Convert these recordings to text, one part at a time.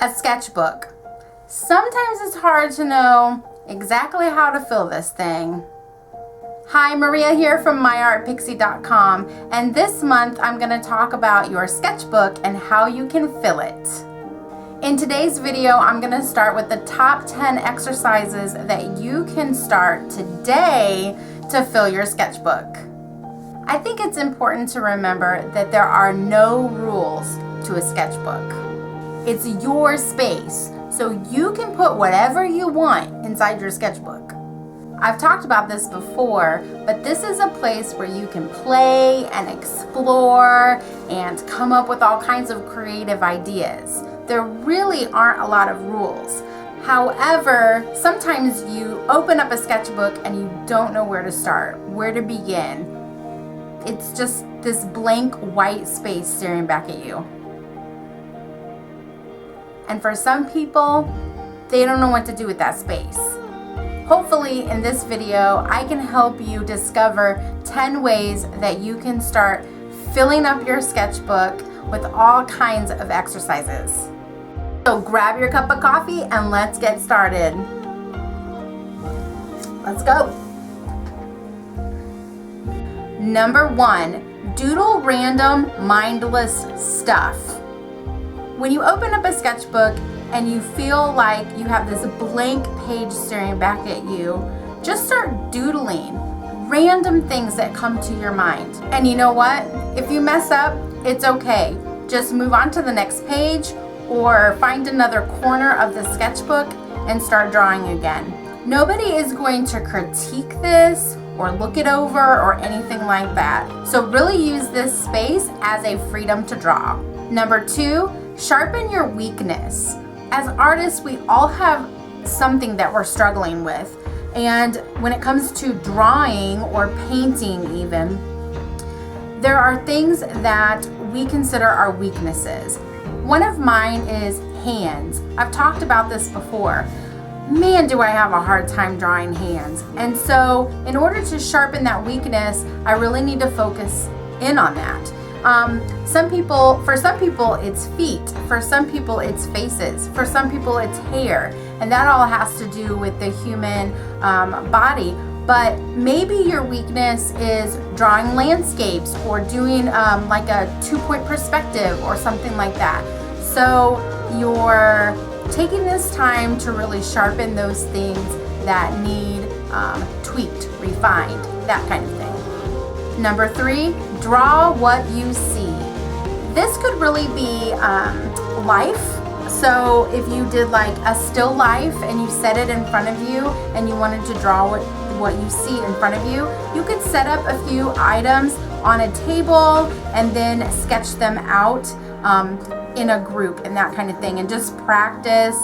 A sketchbook. Sometimes it's hard to know exactly how to fill this thing. Hi, Maria here from myartpixie.com, and this month I'm going to talk about your sketchbook and how you can fill it. In today's video, I'm going to start with the top 10 exercises that you can start today to fill your sketchbook. I think it's important to remember that there are no rules to a sketchbook. It's your space, so you can put whatever you want inside your sketchbook. I've talked about this before, but this is a place where you can play and explore and come up with all kinds of creative ideas. There really aren't a lot of rules. However, sometimes you open up a sketchbook and you don't know where to start, where to begin. It's just this blank white space staring back at you. And for some people, they don't know what to do with that space. Hopefully in this video, I can help you discover 10 ways that you can start filling up your sketchbook with all kinds of exercises. So grab your cup of coffee and let's get started. Let's go. Number 1, doodle random mindless stuff. When you open up a sketchbook and you feel like you have this blank page staring back at you, just start doodling random things that come to your mind. And you know what? If you mess up, it's okay. Just move on to the next page or find another corner of the sketchbook and start drawing again. Nobody is going to critique this or look it over or anything like that. So really use this space as a freedom to draw. Number 2, sharpen your weakness. As artists, we all have something that we're struggling with. And when it comes to drawing or painting even, there are things that we consider our weaknesses. One of mine is hands. I've talked about this before. Man, do I have a hard time drawing hands. And so in order to sharpen that weakness, I really need to focus in on that. For some people it's feet, for some people it's faces, for some people it's hair, and that all has to do with the human body. But maybe your weakness is drawing landscapes or doing like a 2-point perspective or something like that. So you're taking this time to really sharpen those things that need tweaked, refined, that kind of thing. Number 3, draw what you see. This could really be life. So if you did like a still life and you set it in front of you and you wanted to draw what you see in front of you, you could set up a few items on a table and then sketch them out in a group and that kind of thing, and just practice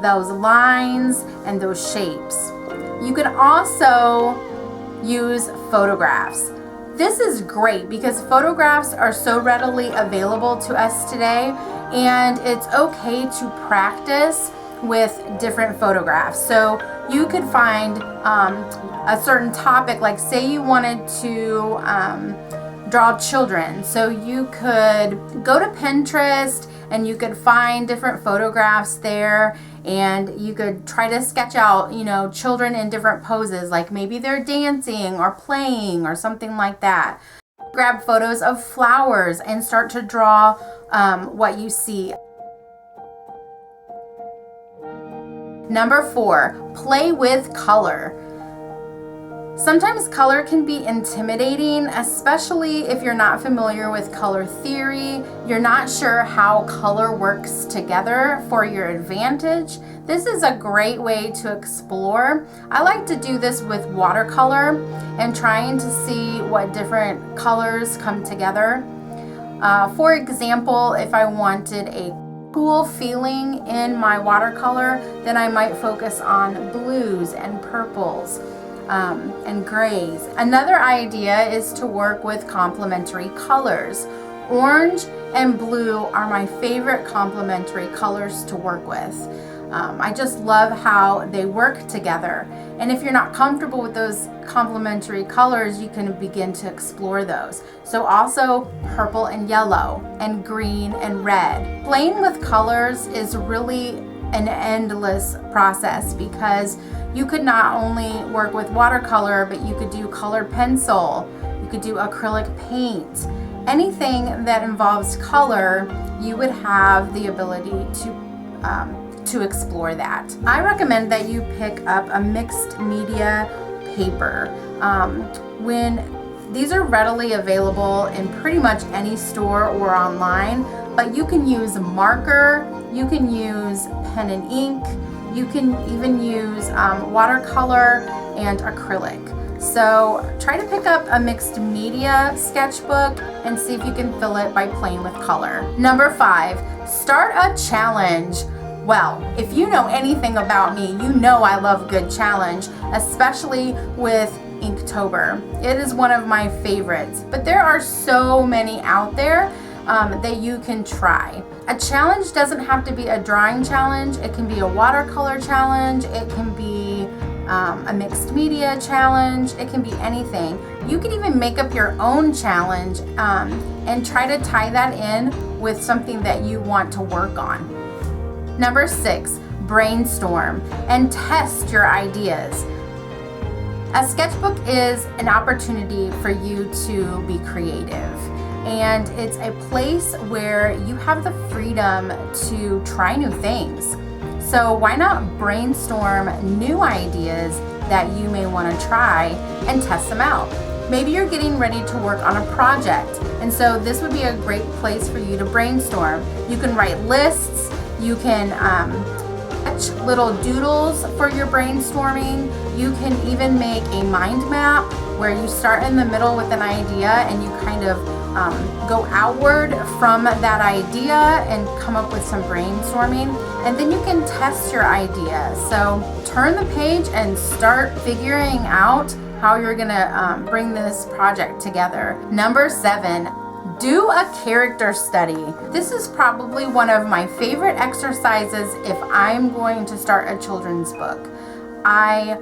those lines and those shapes. You can also use photographs. This is great because photographs are so readily available to us today, and it's okay to practice with different photographs. So you could find a certain topic, like say you wanted to draw children. So you could go to Pinterest and you could find different photographs there, and you could try to sketch out, children in different poses, like maybe they're dancing or playing or something like that. Grab photos of flowers and start to draw what you see. Number 4, play with color. Sometimes color can be intimidating, especially if you're not familiar with color theory, you're not sure how color works together for your advantage. This is a great way to explore. I like to do this with watercolor and trying to see what different colors come together. For example, if I wanted a cool feeling in my watercolor, then I might focus on blues and purples. And grays. Another idea is to work with complementary colors. Orange and blue are my favorite complementary colors to work with. I just love how they work together. And if you're not comfortable with those complementary colors, you can begin to explore those. So also purple and yellow and green and red. Playing with colors is really an endless process because you could not only work with watercolor, but you could do colored pencil, you could do acrylic paint. Anything that involves color, you would have the ability to explore that. I recommend that you pick up a mixed media paper. These are readily available in pretty much any store or online, but you can use marker, you can use pen and ink, you can even use watercolor and acrylic. So try to pick up a mixed media sketchbook and see if you can fill it by playing with color. Number 5, start a challenge. Well, if you know anything about me, you know I love a good challenge, especially with Inktober. It is one of my favorites, but there are so many out there that you can try. A challenge doesn't have to be a drawing challenge. It can be a watercolor challenge. It can be a mixed media challenge. It can be anything. You can even make up your own challenge and try to tie that in with something that you want to work on. Number 6, brainstorm and test your ideas. A sketchbook is an opportunity for you to be creative, and it's a place where you have the freedom to try new things. So why not brainstorm new ideas that you may want to try and test them out? Maybe you're getting ready to work on a project, and so this would be a great place for you to brainstorm. You can write lists, you can sketch little doodles for your brainstorming. You can even make a mind map where you start in the middle with an idea and you kind of go outward from that idea and come up with some brainstorming, and then you can test your idea. So turn the page and start figuring out how you're gonna bring this project together. Number 7, do a character study. This is probably one of my favorite exercises if I'm going to start a children's book. I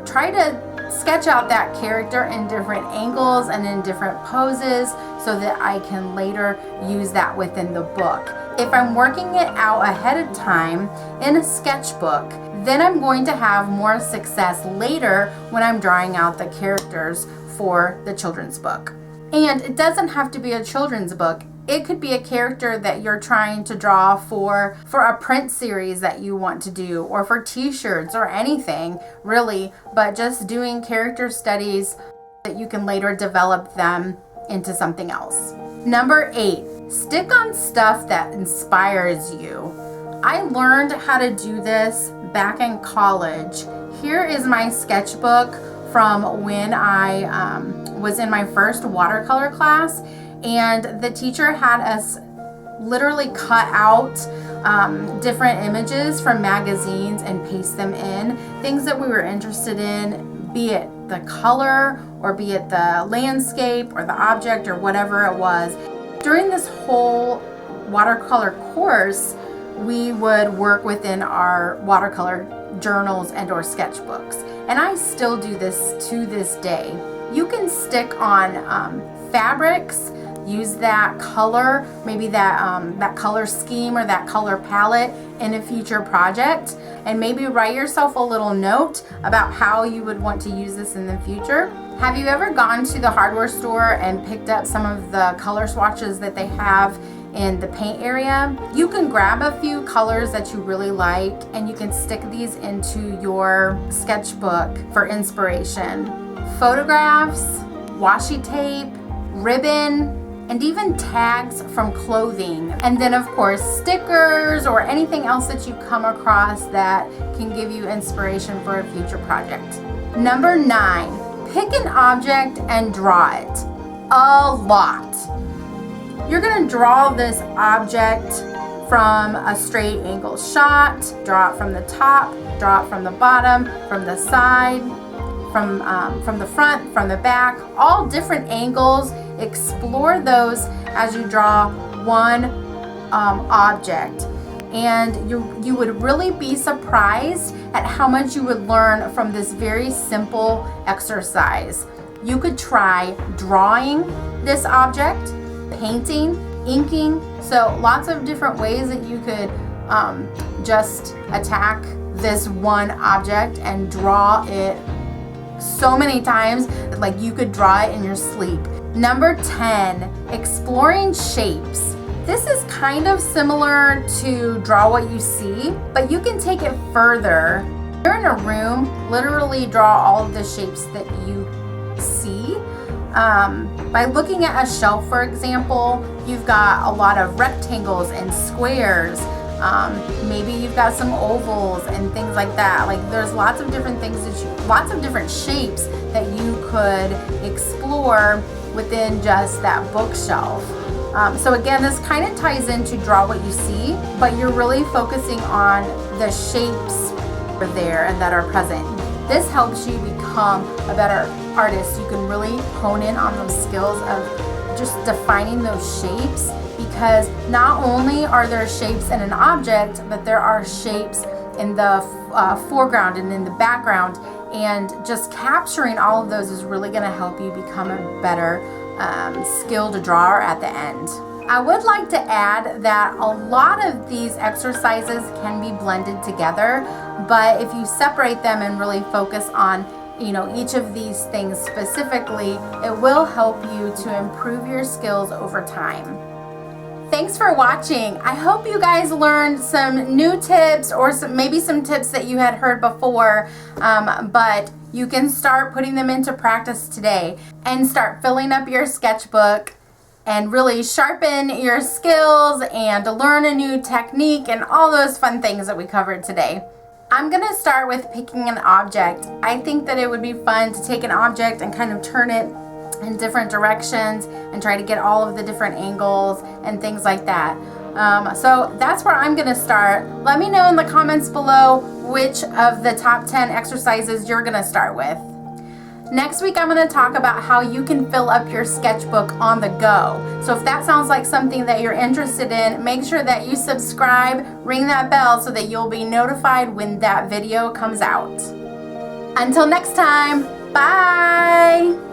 try to sketch out that character in different angles and in different poses so that I can later use that within the book. If I'm working it out ahead of time in a sketchbook, then I'm going to have more success later when I'm drawing out the characters for the children's book. And it doesn't have to be a children's book. It could be a character that you're trying to draw for a print series that you want to do, or for t-shirts or anything really, but just doing character studies that you can later develop them into something else. Number 8, stick on stuff that inspires you. I learned how to do this back in college. Here is my sketchbook from when I was in my first watercolor class, and the teacher had us literally cut out different images from magazines and paste them in, things that we were interested in, be it the color or be it the landscape or the object or whatever it was. During this whole watercolor course, we would work within our watercolor journals and or sketchbooks, and I still do this to this day. You can stick on fabrics, use that color, maybe that color scheme or that color palette in a future project, and maybe write yourself a little note about how you would want to use this in the future. Have you ever gone to the hardware store and picked up some of the color swatches that they have in the paint area? You can grab a few colors that you really like and you can stick these into your sketchbook for inspiration. Photographs, washi tape, ribbon, and even tags from clothing. And then of course stickers or anything else that you come across that can give you inspiration for a future project. Number 9, pick an object and draw it a lot. You're gonna draw this object from a straight angle shot, draw it from the top, draw it from the bottom, from the side, from the front, from the back, all different angles. Explore those as you draw one object. and you would really be surprised at how much you would learn from this very simple exercise. You could try drawing this object, painting, inking, so lots of different ways that you could just attack this one object and draw it so many times, like you could draw it in your sleep. Number 10, exploring shapes. This is kind of similar to draw what you see, but you can take it further. You're in a room, literally draw all of the shapes that you see. By looking at a shelf, for example, you've got a lot of rectangles and squares. Maybe you've got some ovals and things like that. Like there's lots of different things lots of different shapes that you could explore within just that bookshelf. So again, this kind of ties into draw what you see, but you're really focusing on the shapes that are there and that are present. This helps you become a better artist. You can really hone in on those skills of just defining those shapes, because not only are there shapes in an object, but there are shapes in the foreground and in the background, and just capturing all of those is really going to help you become a better skilled drawer at the end. I would like to add that a lot of these exercises can be blended together, but if you separate them and really focus on each of these things specifically, it will help you to improve your skills over time. Thanks for watching. I hope you guys learned some new tips, or maybe some tips that you had heard before, but you can start putting them into practice today and start filling up your sketchbook and really sharpen your skills and learn a new technique and all those fun things that we covered today. I'm gonna start with picking an object. I think that it would be fun to take an object and kind of turn it in different directions and try to get all of the different angles and things like that. So that's where I'm gonna start. Let me know in the comments below which of the top 10 exercises you're gonna start with. Next week, I'm gonna talk about how you can fill up your sketchbook on the go. So if that sounds like something that you're interested in, make sure that you subscribe, ring that bell so that you'll be notified when that video comes out. Until next time, bye!